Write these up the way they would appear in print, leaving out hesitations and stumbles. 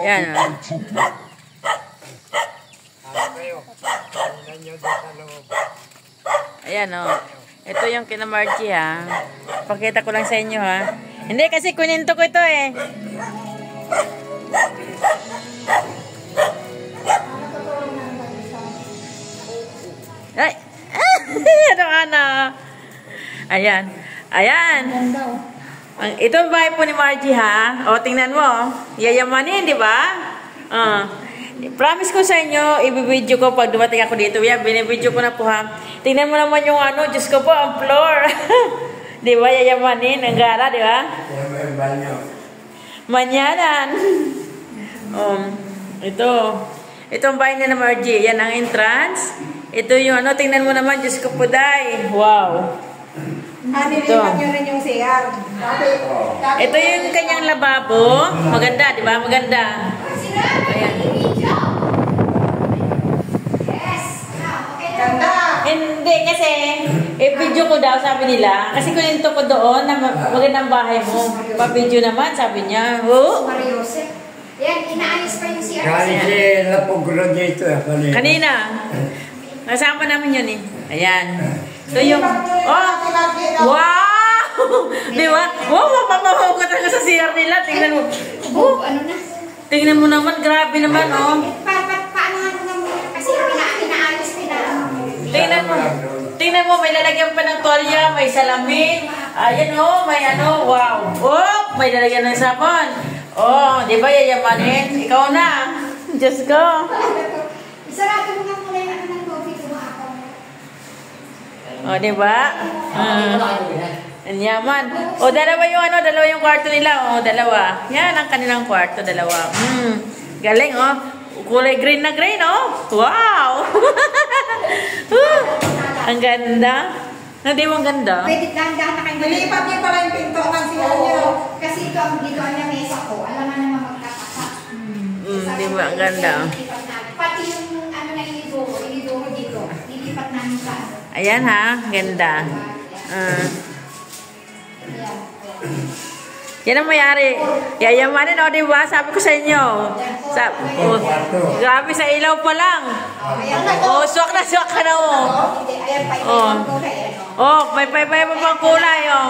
Yan. Ayan o. Ito yung kina Margie ha. Pakita ko lang sa inyo ha. Hindi kasi kuninto ko ito eh. Ay! Ano? Ayan. Ayan. Ito ang bahay po ni Margie ha. O, tingnan mo. Yayamanin, di ba? Promise ko sa inyo, ibibidyo ko pag dumating ako dito. Yan, binibidyo ko na po ha. Tingnan mo naman yung ano, Diyos ko po, ang floor. Di ba, yayamanin, ang gara, di ba? Manyanan. Ito ang bahay na Margie. Yan ang entrance. Ito yung ano, tingnan mo naman, Diyos ko po, day. Wow. Nilipat nyo rin yung CR. Ito yung kanyang lababo. Maganda, di ba? Maganda. Ayan. Hindi kasi, i-video ko daw, sabi nila. Kasi kuninto ko doon na magandang bahay mo. Pa-video naman, sabi niya. Oh. Yan, inaayos pa yung CR. Kasi napugulog niya ito. Kanina. Nasama namin yun eh. Ayan. So yung, oh, wow! Di ba? Wow, mapapahaw ka talaga sa CR nila. Tingnan mo. Oh, ano na? Tingnan mo naman, grabe naman, oh. Paano nga muna? Kasi inaayos nila. Tingnan mo, may lalagyan pa ng tuwalya, may salamin. Ayan, oh, may ano, wow. Oh, may lalagyan ng sabon. Oh, di ba, yayamanin? Ikaw na. Diyos ko. Isarado mo nga muna yung ano ng coffee ko ako. Oh, di ba? Ang yaman. O, dalawa yung ano, dalawa yung kwarto nila. O, dalawa. Yan ang kanilang kwarto, dalawa. Galing, oh. Kulay green na green, oh. Wow! Ang ganda. Hindi mo ang ganda? Pwede dahan-dahan na kayo. Nilipat niyo pala yung pinto ng CR niyo. Kasi ito ang dito ang mesa ko. Alam nga naman magkakasa. Di ba? Ang ganda. Pati yung ano na inidoro dito. Nilipat namin sa ano. Ayan, ha? Ganda. Yan ang mayari. Yayamanin, o, diba? Sabi ko sa inyo. Grabe, sa ilaw pa lang. Oh, swak ka na, oh. Ayan pa yung kulay. Oh, may pa pang kulay, oh.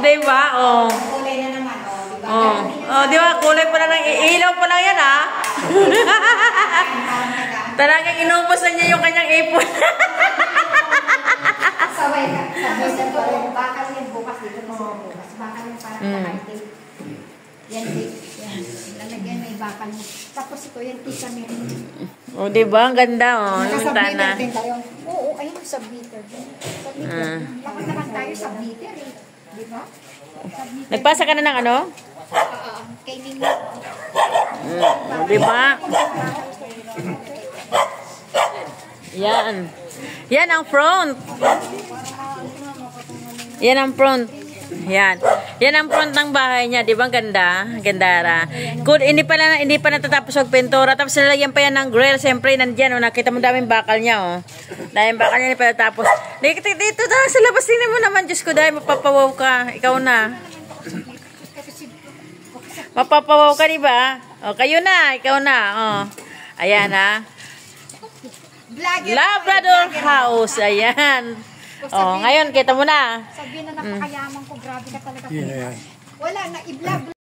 Diba? Oh. Kulay na naman, diba? Oh, diba? Kulay pa lang. Ilaw pa lang yan, ha? Talagang inubos na niya yung kanyang ipon. Saway ka. Sabi ko, bakal yan bukas dito mo bukas. Bakal yan parang nakaitim. Yan, yan. Lalagyan may bakal mo. Tapos ito yan, tisa meron. O, diba? Ang ganda, oh. Naka-submeter din tayo. Oo, ayun, submeter. Submeter. Bakit naman tayo submeter eh? Diba? Nagpasa ka na ng ano? Kay Nino. Diba? Yan. Yan ang front. Yan ang front. Yan. Yan ang front ng bahay niya, 'di ba? Ganda, gandara. Good, hindi pa natatapos ang pintura. Tapos nilagyan pa yan ng grill. Siyempre nandiyan, oh, nakita mo daming bakal niya, oh. Daming bakal niya, hindi pa natapos. Dito na sa labas din mo naman, Diyos ko, dahil mapapawaw ka. Ikaw na. Mapapawaw ka, 'di ba? Oh, kayo na, ikaw na, oh. Ayan, ha. Labrador House. Ayan. Oh, ngayon kita mo na. Sabihin na napakayaman ko, grabe ka talaga. Wala na, i-vlog.